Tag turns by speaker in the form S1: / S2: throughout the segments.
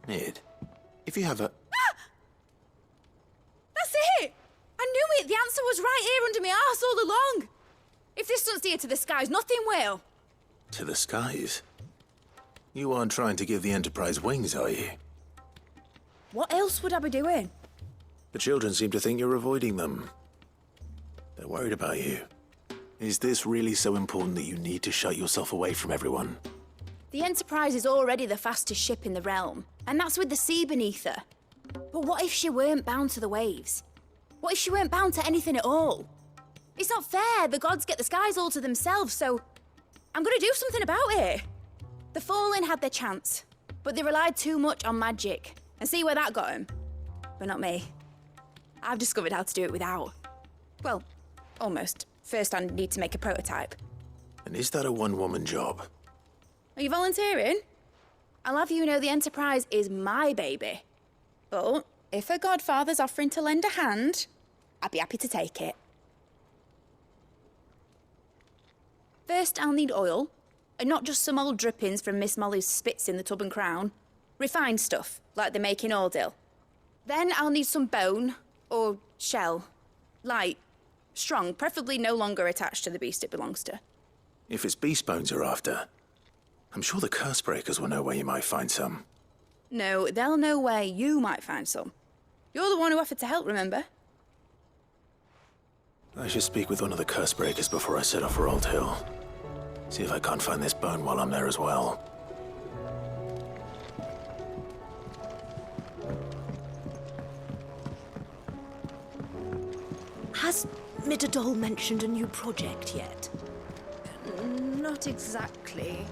S1: Mid, if you have a...
S2: That's it! I knew it! The answer was right here under my arse all along! If this doesn't steer to the skies, nothing will!
S1: To the skies? You aren't trying to give the Enterprise wings, are you?
S2: What else would I be doing?
S1: The children seem to think you're avoiding them. They're worried about you. Is this really so important that you need to shut yourself away from everyone?
S2: The Enterprise is already the fastest ship in the realm, and that's with the sea beneath her. But what if she weren't bound to the waves? What if she weren't bound to anything at all? It's not fair. The gods get the skies all to themselves, so I'm gonna do something about it. The Fallen had their chance, but they relied too much on magic. And see where that got them? But not me. I've discovered how to do it without. Well, almost. First I need to make a prototype.
S1: And is that a one-woman job?
S2: Are you volunteering? I'll have you know the Enterprise is my baby. But if her godfather's offering to lend a hand, I'd be happy to take it. First, I'll need oil, and not just some old drippings from Miss Molly's spits in the Tub and Crown. Refined stuff, like they make in Ordill. Then I'll need some bone, or shell. Light, strong, preferably no longer attached to the beast it belongs to.
S1: If it's beast bones you're after, I'm sure the curse breakers will know where you might find some.
S2: No, they'll know where you might find some. You're the one who offered to help, remember?
S1: I should speak with one of the curse breakers before I set off for Old Hill. See if I can't find this bone while I'm there as well.
S3: Has Midadol mentioned a new project yet?
S4: Not exactly.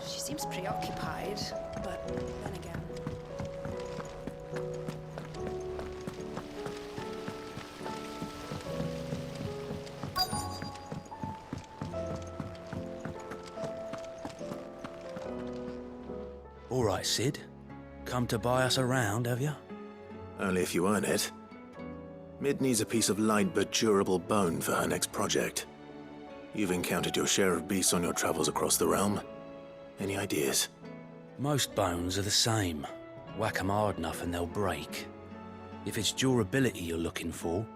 S4: She seems preoccupied, but then again...
S5: All right, Sid. Come to buy us around, have you?
S1: Only if you earn it. Mid needs a piece of light but durable bone for her next project. You've encountered your share of beasts on your travels across the realm. Any ideas?
S5: Most bones are the same. Whack 'em hard enough and they'll break. If it's durability you're looking for,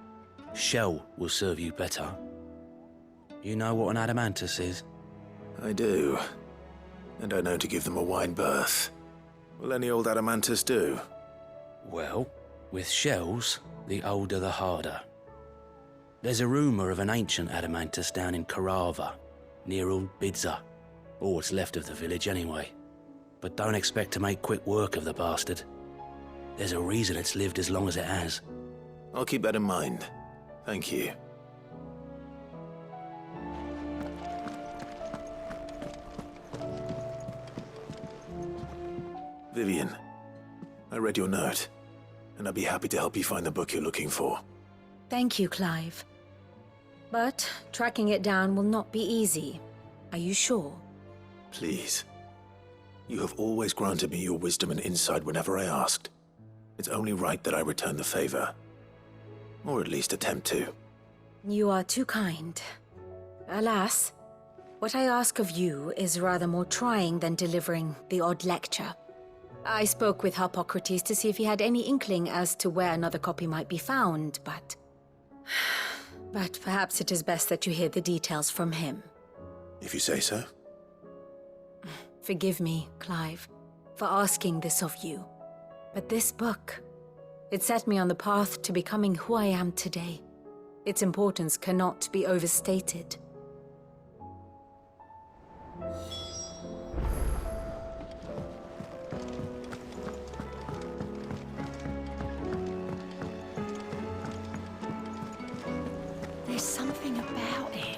S5: shell will serve you better. You know what an adamantus is?
S1: I do. And I know to give them a wide berth. Will any old adamantus do?
S5: Well, with shells, the older the harder. There's a rumour of an ancient adamantus down in Karava, near Old Bidza. Or what's left of the village anyway. But don't expect to make quick work of the bastard. There's a reason it's lived as long as it has.
S1: I'll keep that in mind. Thank you. Vivian, I read your note, and I'd be happy to help you find the book you're looking for.
S3: Thank you, Clive. But tracking it down will not be easy. Are you sure?
S1: Please. You have always granted me your wisdom and insight whenever I asked. It's only right that I return the favor. Or at least attempt to.
S3: You are too kind. Alas, what I ask of you is rather more trying than delivering the odd lecture. I spoke with Harpocrates to see if he had any inkling as to where another copy might be found, but... But perhaps it is best that you hear the details from him.
S1: If you say so.
S3: Forgive me, Clive, for asking this of you. But this book, it set me on the path to becoming who I am today. Its importance cannot be overstated. There's something about it.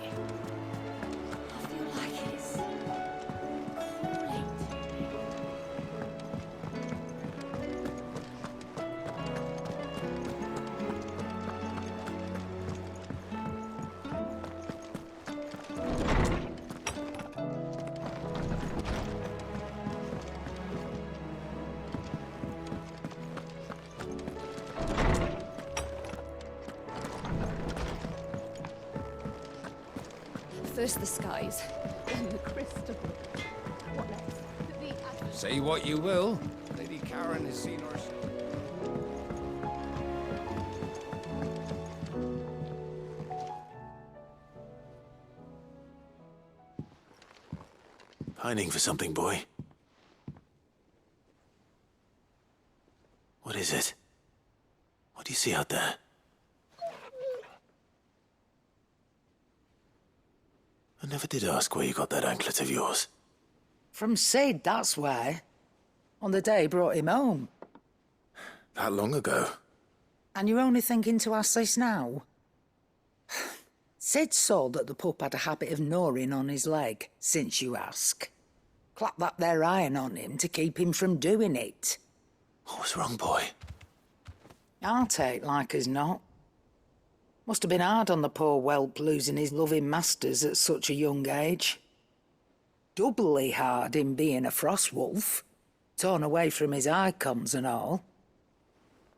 S3: I feel like it's calling to me.
S2: First the skies, then the crystal. What next?
S6: Say what you will, Lady Karen has seen her.
S1: Pining for something, boy. What is it? What do you see out there? I never did ask where you got that anklet of yours.
S7: From Sid, that's why. On the day he brought him home.
S1: That long ago?
S7: And you're only thinking to ask this now? Sid saw that the pup had a habit of gnawing on his leg, since you ask. Clap that there iron on him to keep him from doing it.
S1: What was wrong, boy?
S7: I'll take like as not. Must have been hard on the poor whelp losing his loving masters at such a young age. Doubly hard in being a frost wolf, torn away from his icons and all.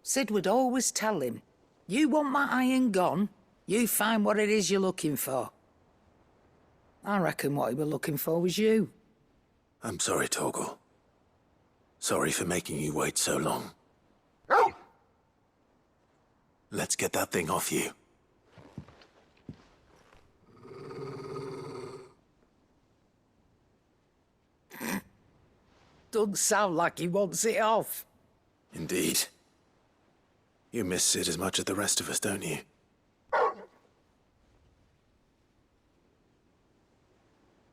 S7: Sid would always tell him, you want my iron gone, you find what it is you're looking for. I reckon what he was looking for was you.
S1: I'm sorry, Torgal. Sorry for making you wait so long. Let's get that thing off you.
S7: Doesn't sound like he wants it off.
S1: Indeed. You miss Sid as much as the rest of us, don't you?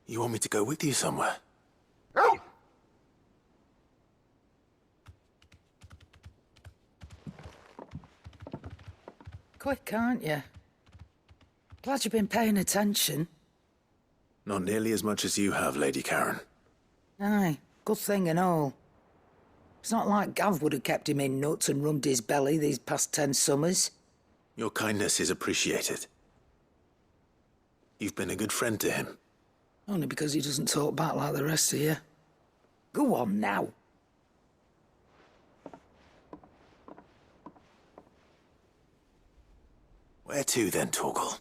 S1: You want me to go with you somewhere?
S7: Quick, aren't you? Glad you've been paying attention.
S1: Not nearly as much as you have, Lady Karen.
S7: Aye, good thing and all. It's not like Gav would have kept him in nuts and rubbed his belly these past 10 summers.
S1: Your kindness is appreciated. You've been a good friend to him.
S7: Only because he doesn't talk back like the rest of you. Go on now.
S1: Where to then, Torgal?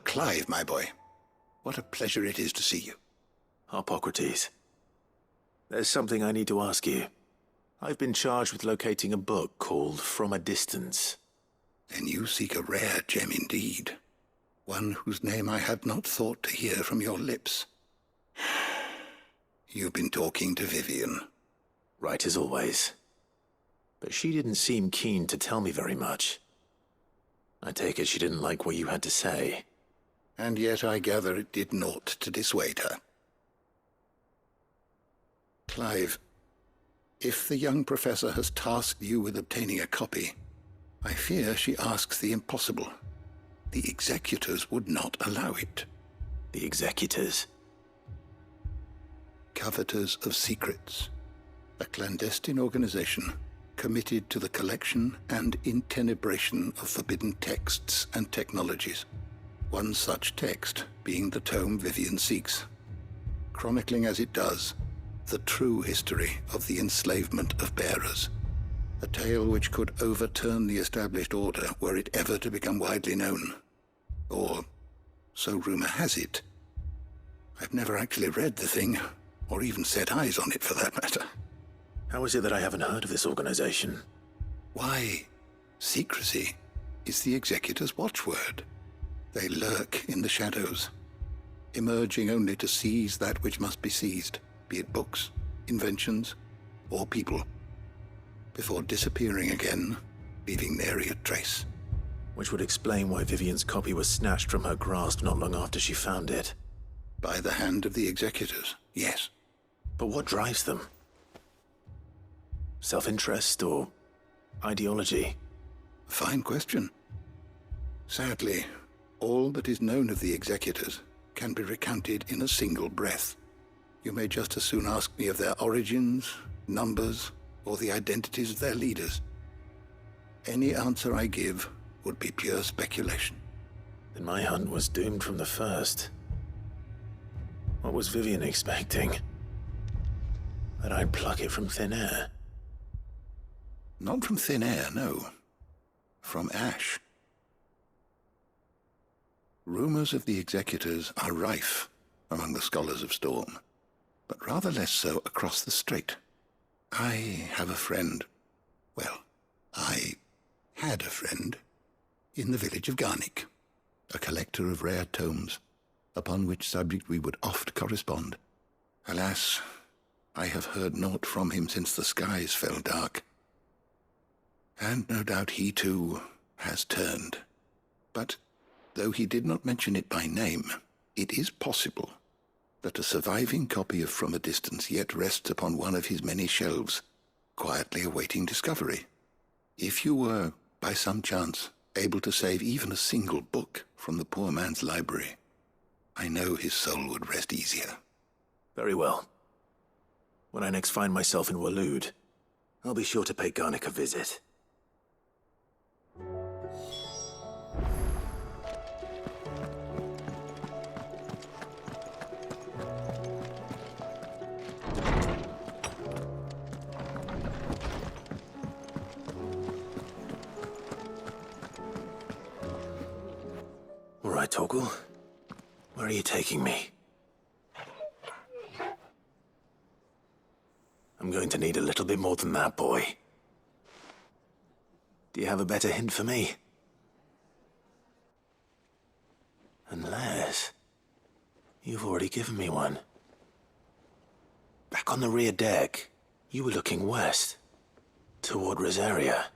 S8: Clive, my boy. What a pleasure it is to see you.
S1: Hippocrates. There's something I need to ask you. I've been charged with locating a book called From a Distance.
S8: Then you seek a rare gem indeed. One whose name I had not thought to hear from your lips. You've been talking to Vivian.
S1: Right as always. But she didn't seem keen to tell me very much. I take it she didn't like what you had to say.
S8: And yet I gather it did naught to dissuade her. Clive, if the young professor has tasked you with obtaining a copy, I fear she asks the impossible. The executors would not allow it.
S1: The executors?
S8: Coveters of Secrets, a clandestine organization committed to the collection and intenebration of forbidden texts and technologies. One such text being the tome Vivian seeks, chronicling as it does the true history of the enslavement of bearers, a tale which could overturn the established order were it ever to become widely known. Or, so rumor has it. I've never actually read the thing, or even set eyes on it for that matter.
S1: How is it that I haven't heard of this organization?
S8: Why, secrecy is the executor's watchword. They lurk in the shadows, emerging only to seize that which must be seized, be it books, inventions, or people, before disappearing again, leaving nary a trace.
S1: Which would explain why Vivian's copy was snatched from her grasp not long after she found it.
S8: By the hand of the executors, yes.
S1: But what drives them? Self-interest or ideology?
S8: A fine question. Sadly, all that is known of the executors can be recounted in a single breath. You may just as soon ask me of their origins, numbers, or the identities of their leaders. Any answer I give would be pure speculation.
S1: Then my hunt was doomed from the first. What was Vivian expecting? That I'd pluck it from thin air?
S8: Not from thin air, no. From ash. Rumors of the executors are rife among the scholars of Storm, but rather less so across the strait. I have a friend. Well, I had a friend in the village of Garnick, a collector of rare tomes, upon which subject we would oft correspond. Alas, I have heard naught from him since the skies fell dark. And no doubt he too has turned. But though he did not mention it by name, it is possible that a surviving copy of From a Distance yet rests upon one of his many shelves, quietly awaiting discovery. If you were, by some chance, able to save even a single book from the poor man's library, I know his soul would rest easier.
S1: Very well. When I next find myself in Waloed, I'll be sure to pay Garnick a visit. All right, Torgal. Where are you taking me? I'm going to need a little bit more than that, boy. Do you have a better hint for me? Unless you've already given me one. Back on the rear deck, you were looking west, toward Rosaria.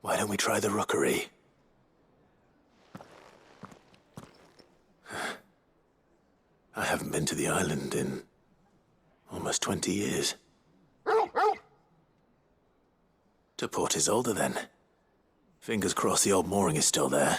S1: Why don't we try the rookery? I haven't been to the island in almost 20 years. To Port Isolde, then. Fingers crossed the old mooring is still there.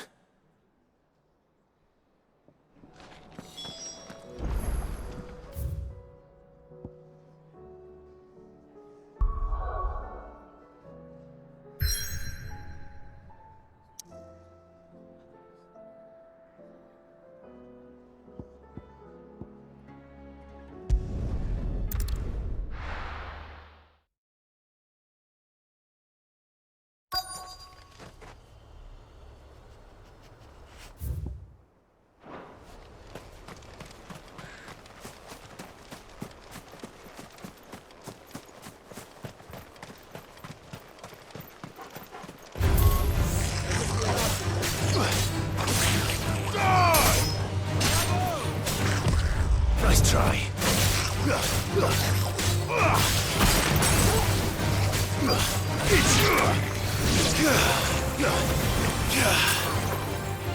S1: Nice try.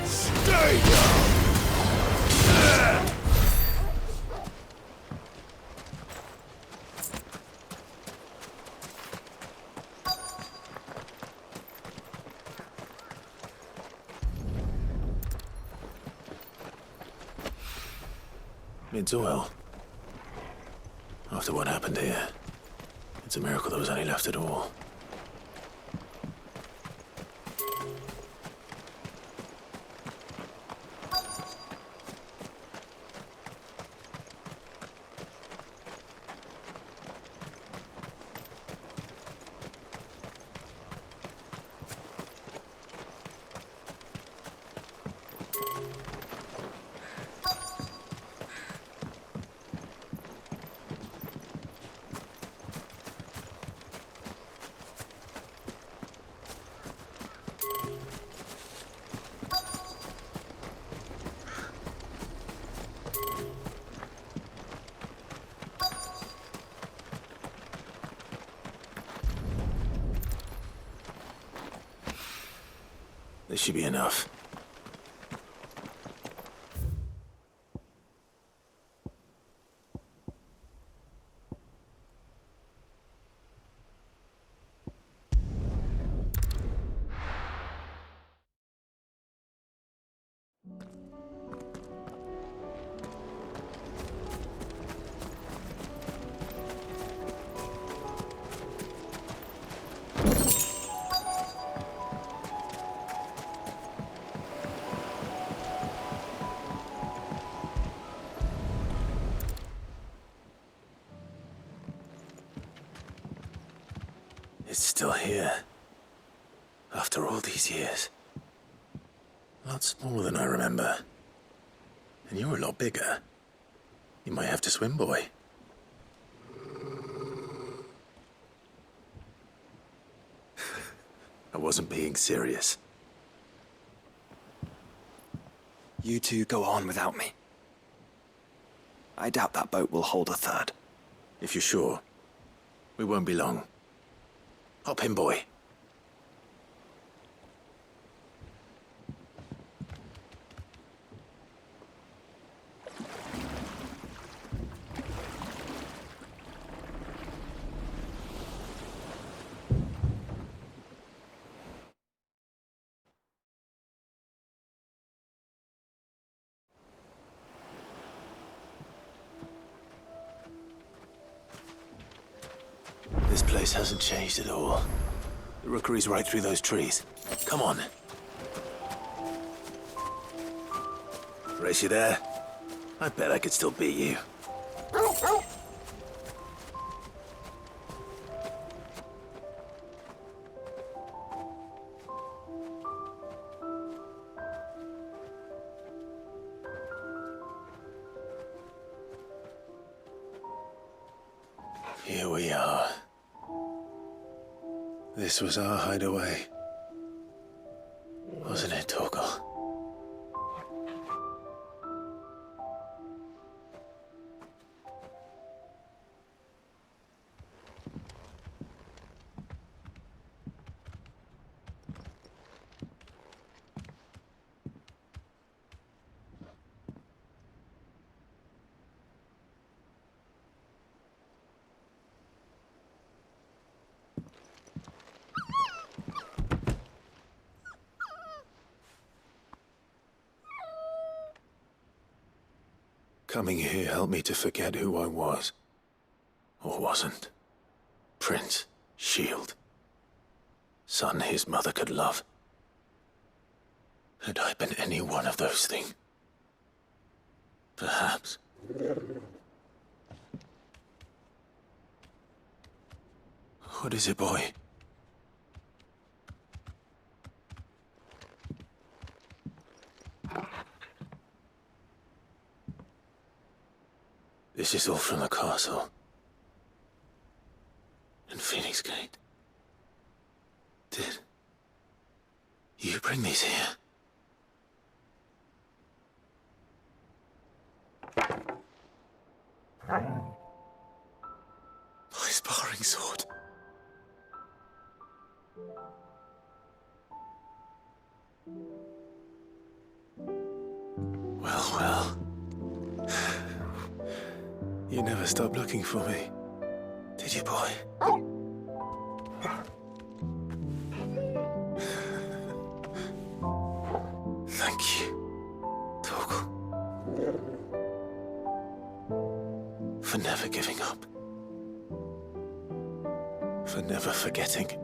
S1: Stay down. It's oil. After what happened here, it's a miracle there was any left at all. This should be enough. It's still here. After all these years. A lot smaller than I remember. And you're a lot bigger. You might have to swim, boy. I wasn't being serious.
S6: You two go on without me. I doubt that boat will hold a third.
S1: If you're sure, we won't be long. Hop in, boy. This place hasn't changed at all. The rookery's right through those trees. Come on. Race you there? I bet I could still beat you. Here we are. This was our hideaway. Wasn't it, Torgal? Coming here helped me to forget who I was. Or wasn't. Prince, shield. Son his mother could love. Had I been any one of those things? Perhaps. What is it, boy? This is all from the castle. And Phoenix Gate. Did you bring these here? My sparring sword. Well, well. You never stopped looking for me, did you, boy? Thank you, Torgal. For never giving up. For never forgetting.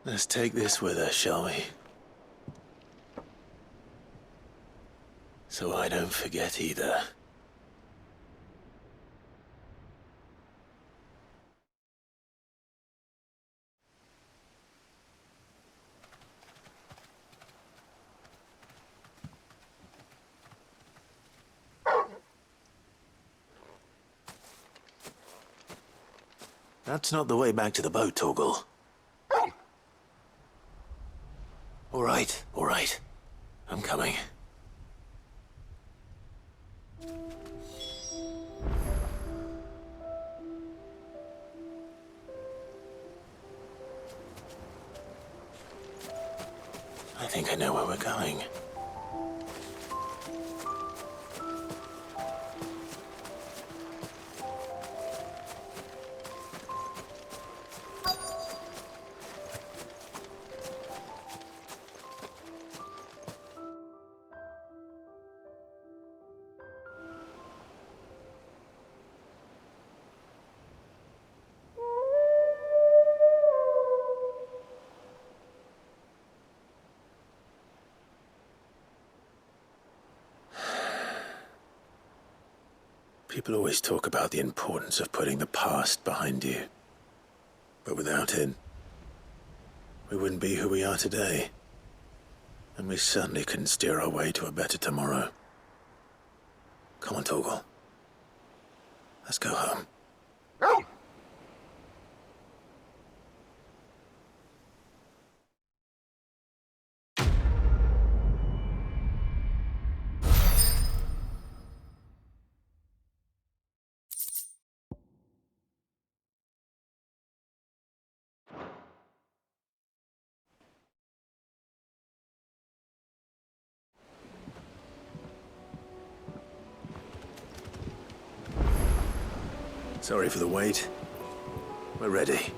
S1: Let's take this with us, shall we? So I don't forget either. That's not the way back to the boat, Torgal. All right. I'm coming. I think I know where we're going. People always talk about the importance of putting the past behind you. But without it, we wouldn't be who we are today. And we certainly couldn't steer our way to a better tomorrow. Come on, Torgal. Let's go home. Sorry for the wait. We're ready.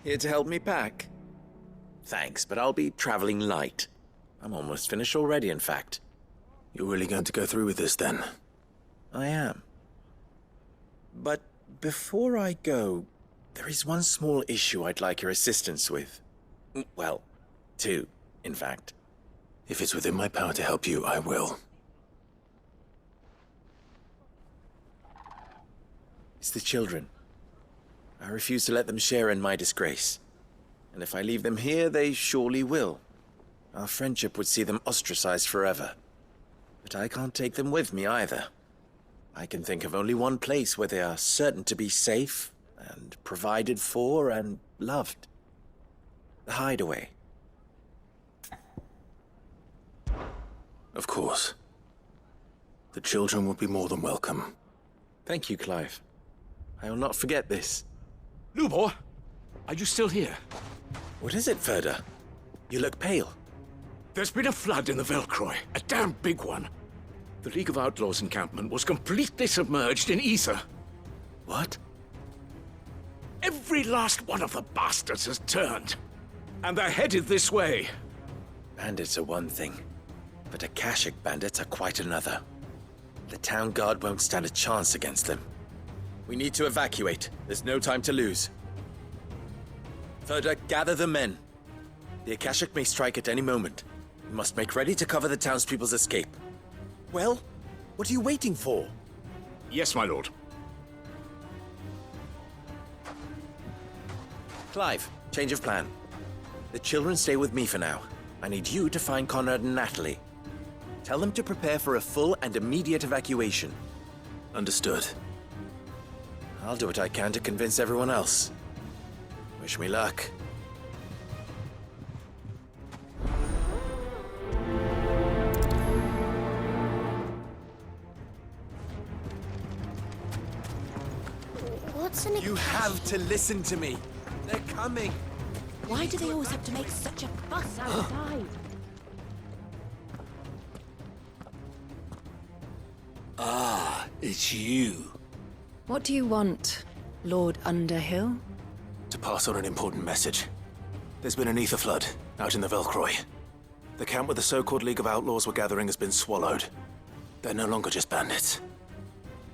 S9: Here to help me pack? Thanks, but I'll be traveling light. I'm almost finished already, in fact.
S1: You're really going to go through with this, then?
S9: I am. But before I go, there is one small issue I'd like your assistance with. Well, two, in fact.
S1: If it's within my power to help you, I will.
S9: It's the children. I refuse to let them share in my disgrace. And if I leave them here, they surely will. Our friendship would see them ostracized forever. But I can't take them with me either. I can think of only one place where they are certain to be safe and provided for and loved. The Hideaway.
S1: Of course. The children would be more than welcome.
S9: Thank you, Clive. I will not forget this.
S10: Lubor, are you still here?
S9: What is it, Ferda? You look pale.
S10: There's been a flood in the Velcroy, a damn big one. The League of Outlaws encampment was completely submerged in ether.
S9: What?
S10: Every last one of the bastards has turned, and they're headed this way.
S9: Bandits are one thing, but Akashic bandits are quite another. The town guard won't stand a chance against them. We need to evacuate. There's no time to lose. Ferda, gather the men. The Akashic may strike at any moment. We must make ready to cover the townspeople's escape. Well, what are you waiting for?
S10: Yes, my lord.
S9: Clive, change of plan. The children stay with me for now. I need you to find Conrad and Natalie. Tell them to prepare for a full and immediate evacuation.
S1: Understood.
S9: I'll do what I can to convince everyone else. Wish me luck.
S2: What's an
S9: You have to listen to me. They're coming.
S2: Why do they always have to make such a fuss outside?
S10: Ah, it's you.
S4: What do you want, Lord Underhill?
S1: To pass on an important message. There's been an ether flood out in the Velcroy. The camp where the so-called League of Outlaws were gathering has been swallowed. They're no longer just bandits.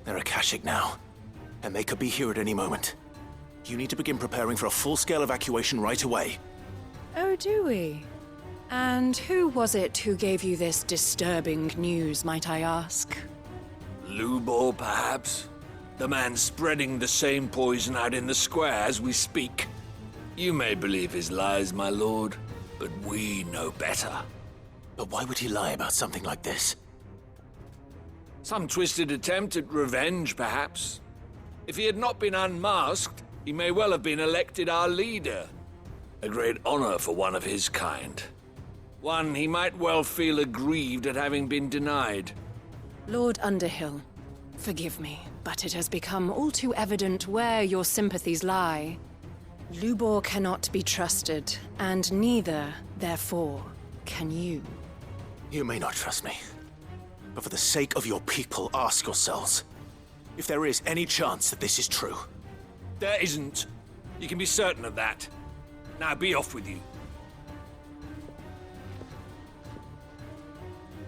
S1: They're Akashic now, and they could be here at any moment. You need to begin preparing for a full-scale evacuation right away.
S4: Oh, do we? And who was it who gave you this disturbing news, might I ask?
S10: Lubor, perhaps? The man spreading the same poison out in the square as we speak. You may believe his lies, my lord, but we know better.
S1: But why would he lie about something like this?
S10: Some twisted attempt at revenge, perhaps. If he had not been unmasked, He may well have been elected our leader. A great honor for one of his kind. One he might well feel aggrieved at having been denied.
S4: Lord Underhill, forgive me, but it has become all too evident where your sympathies lie. Lubor cannot be trusted, and neither, therefore, can you.
S1: You may not trust me, but for the sake of your people, ask yourselves if there is any chance that this is true.
S10: There isn't. You can be certain of that. Now be off with you.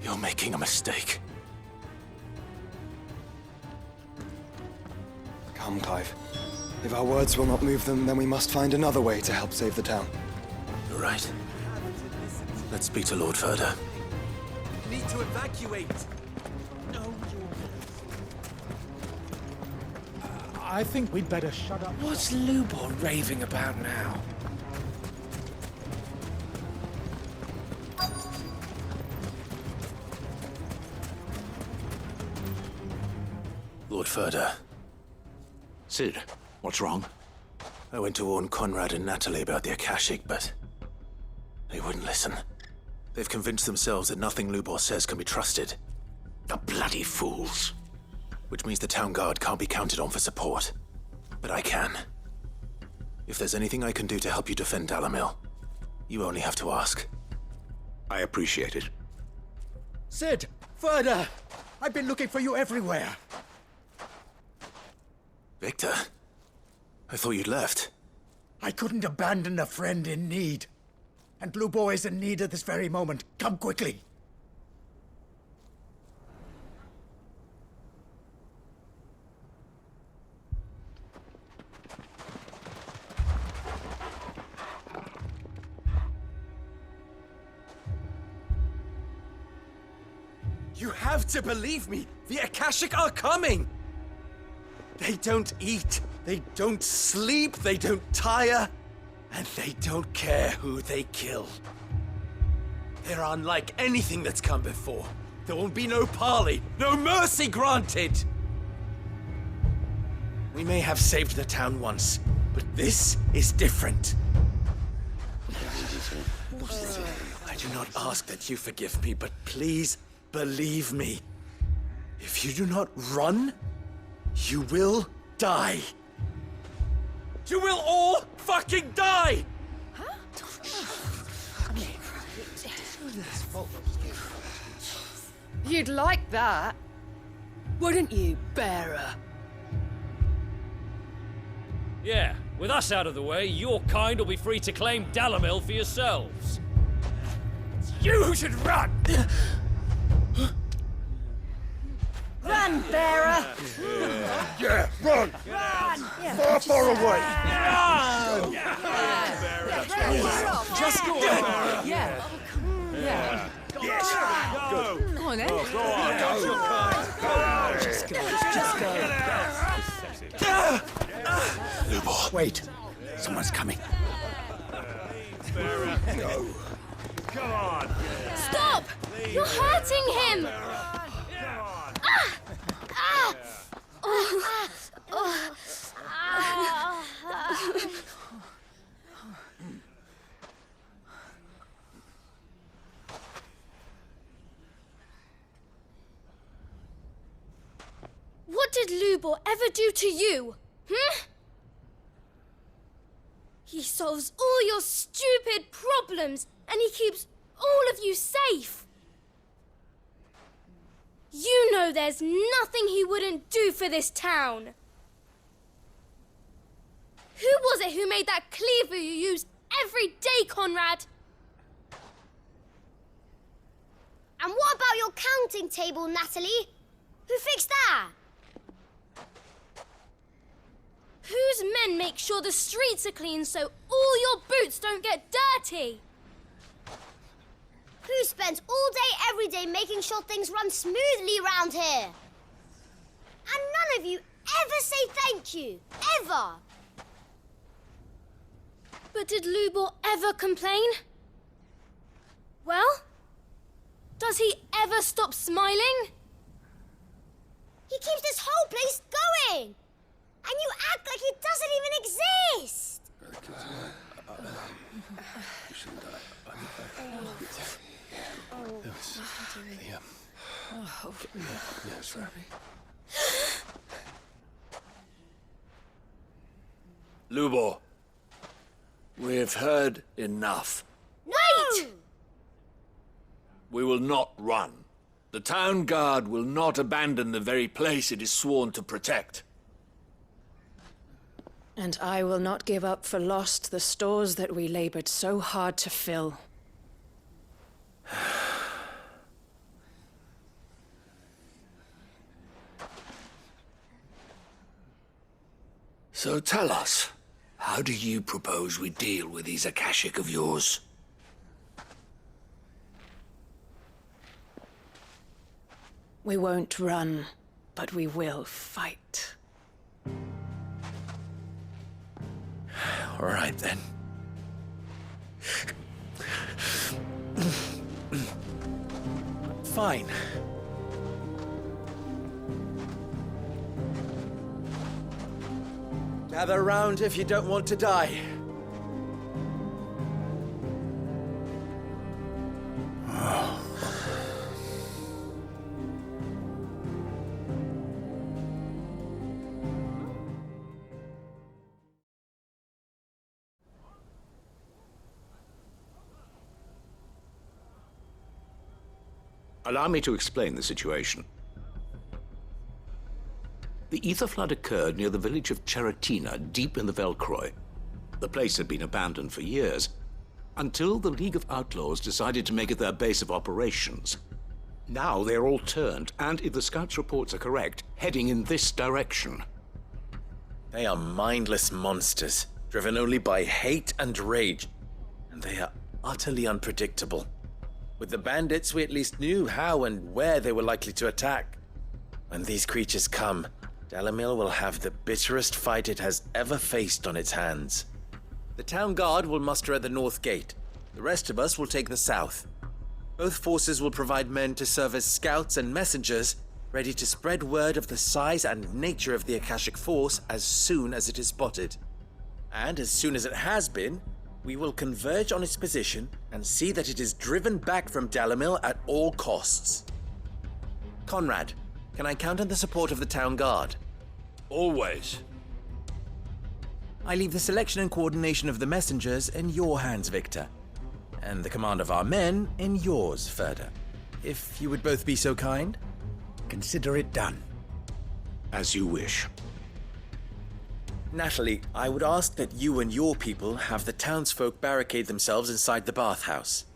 S1: You're making a mistake.
S6: Come, Clive. If our words will not move them, then we must find another way to help save the town.
S1: You're right. Let's speak to Lord Ferda.
S9: Need to evacuate.
S11: I think we'd better shut up.
S9: What's Lubor raving about now?
S1: Lord Ferda.
S11: Sid, what's wrong?
S1: I went to warn Conrad and Natalie about the Akashic, but they wouldn't listen. They've convinced themselves that nothing Lubor says can be trusted.
S11: The bloody fools.
S1: Which means the town guard can't be counted on for support. But I can. If there's anything I can do to help you defend Dalamil, you only have to ask.
S11: I appreciate it.
S12: Sid! Ferda! I've been looking for you everywhere.
S1: Victor? I thought you'd left.
S12: I couldn't abandon a friend in need. And Lubor is in need at this very moment. Come quickly.
S9: You have to believe me! The Akashic are coming! They don't eat, they don't sleep, they don't tire, and they don't care who they kill. They're unlike anything that's come before. There will be no parley, no mercy granted! We may have saved the town once, but this is different. I do not ask that you forgive me, but please believe me. If you do not run, you will die. You will all fucking die!
S4: You'd like that, wouldn't you, bearer?
S13: Yeah, with us out of the way, your kind will be free to claim Dalamil for yourselves. It's you who should run!
S4: Run, bearer!
S11: Yeah, run!
S4: Run!
S11: Far, far away!
S4: Run!
S9: Just go!
S4: Yeah. Yeah.
S11: Yes! Good.
S4: Come on, then.
S11: Go on!
S4: Just go.
S1: Lubor.
S12: Wait. Someone's coming.
S11: Go.
S13: Come on!
S2: Stop! You're hurting him! What did Lubor ever do to you? He solves all your stupid problems, and he keeps all of you safe. You know there's nothing he wouldn't do for this town. Who was it who made that cleaver you use every day, Conrad?
S14: And what about your counting table, Natalie? Who fixed that?
S2: Whose men make sure the streets are clean so all your boots don't get dirty?
S14: Who spends all day, every day making sure things run smoothly round here? And none of you ever say thank you. Ever.
S2: But did Lubor ever complain? Well, does he ever stop smiling?
S14: He keeps this whole place going. And you act like it doesn't even exist!
S10: Lubor, we've heard enough.
S14: Wait!
S10: We will not run. The town guard will not abandon the very place it is sworn to protect.
S4: And I will not give up for lost the stores that we labored so hard to fill.
S10: So tell us, how do you propose we deal with these Akashic of yours?
S4: We won't run, but we will fight.
S9: All right, then. Fine. Gather round if you don't want to die.
S11: Allow me to explain the situation. The ether flood occurred near the village of Cheratina, deep in the Velcroy. The place had been abandoned for years, until the League of Outlaws decided to make it their base of operations. Now they're all turned, and if the scouts' reports are correct, heading in this direction.
S9: They are mindless monsters, driven only by hate and rage, and they are utterly unpredictable. With the bandits, we at least knew how and where they were likely to attack. When these creatures come, Dalamil will have the bitterest fight it has ever faced on its hands. The town guard will muster at the north gate. The rest of us will take the south. Both forces will provide men to serve as scouts and messengers, ready to spread word of the size and nature of the Akashic force as soon as it is spotted. And as soon as it has been, we will converge on its position and see that it is driven back from Dalamil at all costs. Conrad, can I count on the support of the town guard?
S10: Always.
S9: I leave the selection and coordination of the messengers in your hands, Victor. And the command of our men in yours, Ferda. If you would both be so kind.
S12: Consider it done.
S11: As you wish.
S9: Natalie, I would ask that you and your people have the townsfolk barricade themselves inside the bathhouse.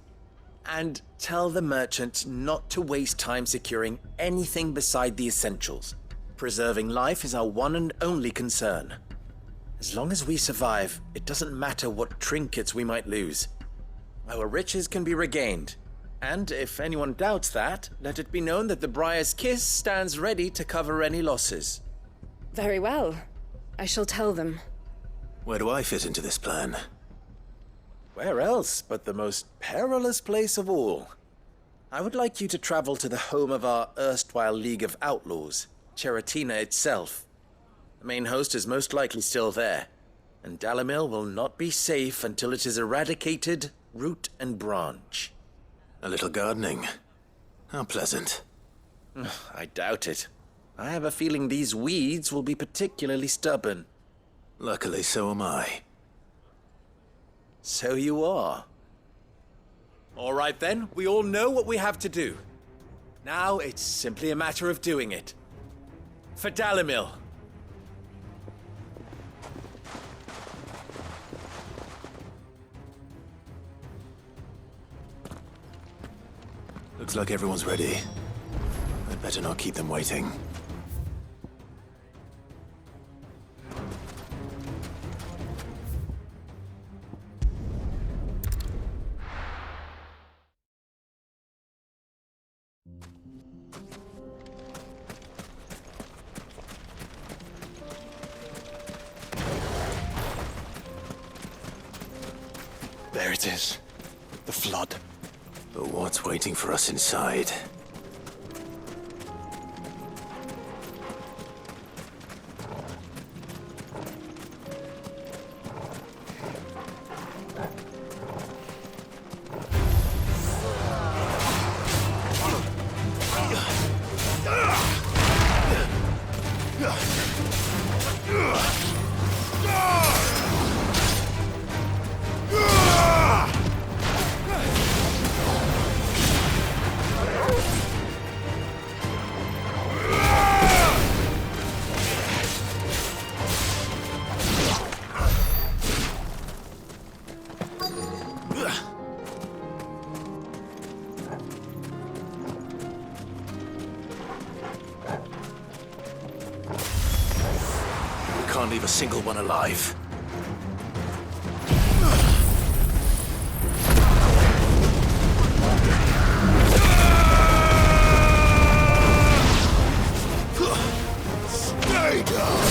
S9: And tell the merchant not to waste time securing anything beside the essentials. Preserving life is our one and only concern. As long as we survive, it doesn't matter what trinkets we might lose. Our riches can be regained. And if anyone doubts that, let it be known that the Briar's Kiss stands ready to cover any losses.
S4: Very well. I shall tell them.
S1: Where do I fit into this plan?
S9: Where else but the most perilous place of all? I would like you to travel to the home of our erstwhile League of Outlaws, Cheratina itself. The main host is most likely still there, and Dalamil will not be safe until it is eradicated, root and branch.
S1: A little gardening. How pleasant.
S9: I doubt it. I have a feeling these weeds will be particularly stubborn.
S1: Luckily, so am I.
S9: So you are. All right then, we all know what we have to do. Now it's simply a matter of doing it. For Dalamil.
S1: Looks like everyone's ready. I'd better not keep them waiting.
S11: There it is. The flood.
S1: But what's waiting for us inside? leave a single one alive.
S12: Stay down!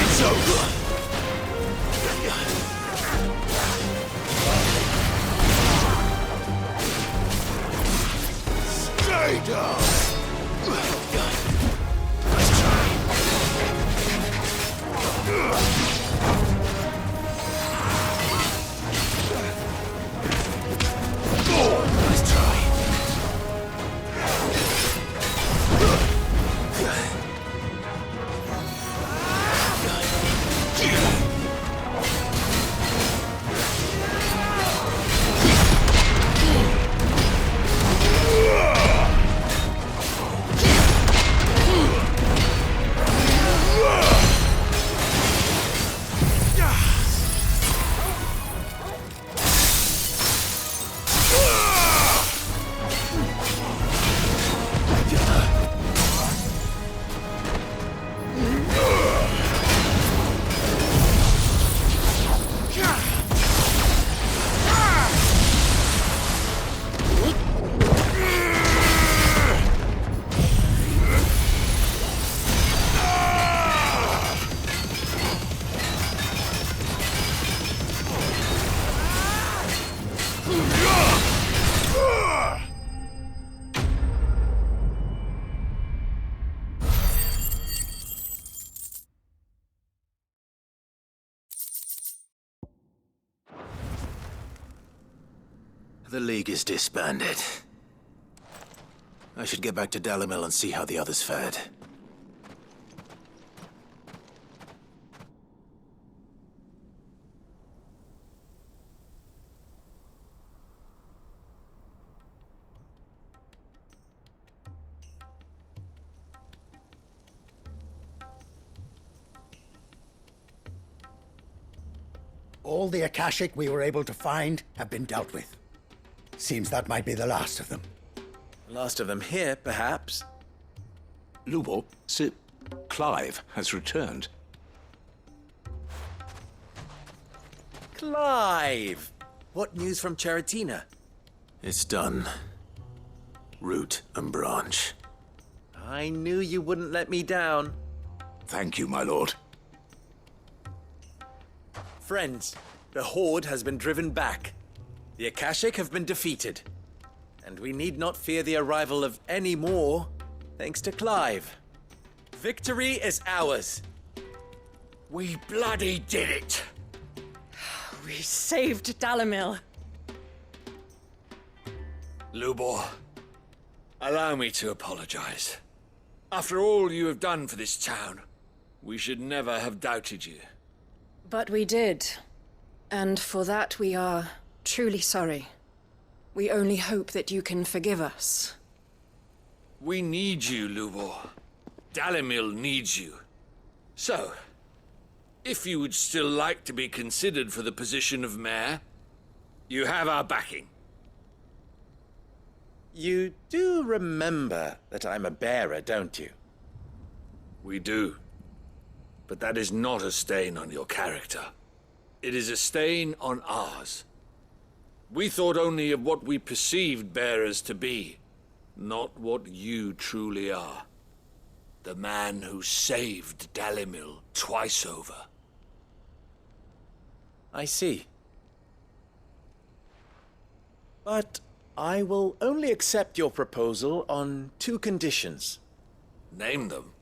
S12: It's over! Stay down! Let's try. Let's try.
S1: The League is disbanded. I should get back to Dalimil and see how the others fared.
S12: All the Akashic we were able to find have been dealt with. Seems that might be the last of them.
S9: Last of them here, perhaps.
S11: Lubor, Sir Clive has returned.
S9: Clive! What news from Charatina?
S1: It's done. Root and branch.
S9: I knew you wouldn't let me down.
S11: Thank you, my lord.
S9: Friends, the Horde has been driven back. The Akashic have been defeated. And we need not fear the arrival of any more, thanks to Clive. Victory is ours.
S10: We bloody did it!
S4: We saved Dalimil.
S10: Lubor, allow me to apologize. After all you have done for this town, we should never have doubted you.
S4: But we did. And for that we are truly sorry. We only hope that you can forgive us.
S10: We need you, Lubor. Dalimil needs you. So, if you would still like to be considered for the position of mayor, you have our backing.
S9: You do remember that I'm a bearer, don't you?
S10: We do. But that is not a stain on your character. It is a stain on ours. We thought only of what we perceived bearers to be, not what you truly are. The man who saved Dalimil twice over.
S9: I see. But I will only accept your proposal on 2 conditions.
S10: Name them.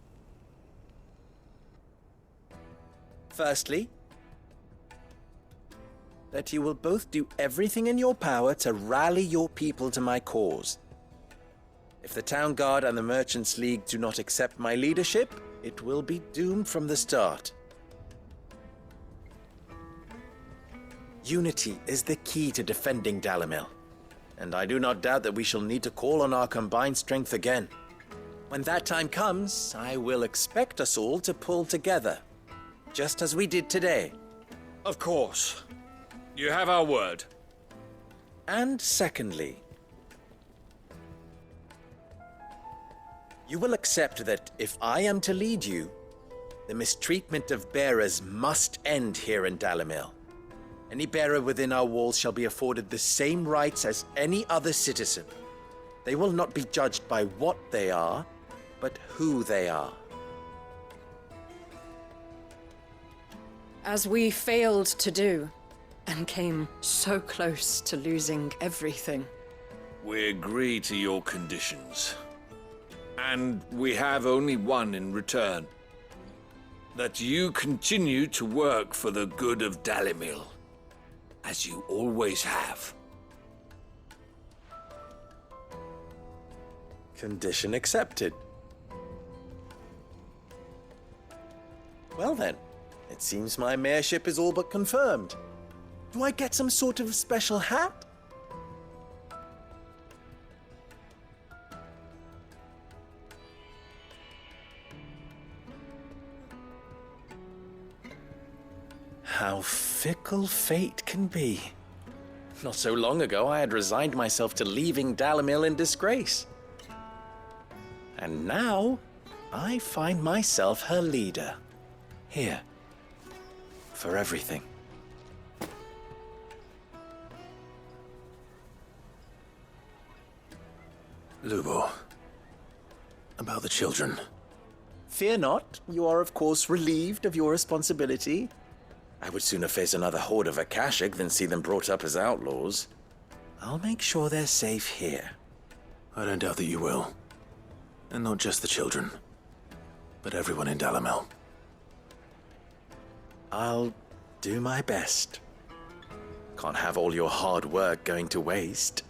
S9: Firstly, that you will both do everything in your power to rally your people to my cause. If the Town Guard and the Merchants League do not accept my leadership, it will be doomed from the start. Unity is the key to defending Dalimil, and I do not doubt that we shall need to call on our combined strength again. When that time comes, I will expect us all to pull together, just as we did today.
S10: Of course. You have our word.
S9: And secondly, you will accept that if I am to lead you, the mistreatment of bearers must end here in Dalimil. Any bearer within our walls shall be afforded the same rights as any other citizen. They will not be judged by what they are, but who they are.
S4: As we failed to do, and came so close to losing everything.
S10: We agree to your conditions. And we have only one in return. That you continue to work for the good of Dalimil, as you always have.
S9: Condition accepted. Well then, it seems my mayorship is all but confirmed. Do I get some sort of special hat? How fickle fate can be. Not so long ago, I had resigned myself to leaving Dalimil in disgrace. And now, I find myself her leader. Here. For everything.
S1: Lubo. About the children.
S9: Fear not. You are, of course, relieved of your responsibility. I would sooner face another horde of Akashic than see them brought up as outlaws. I'll make sure they're safe here.
S1: I don't doubt that you will. And not just the children, but everyone in Dalimil.
S9: I'll do my best. Can't have all your hard work going to waste.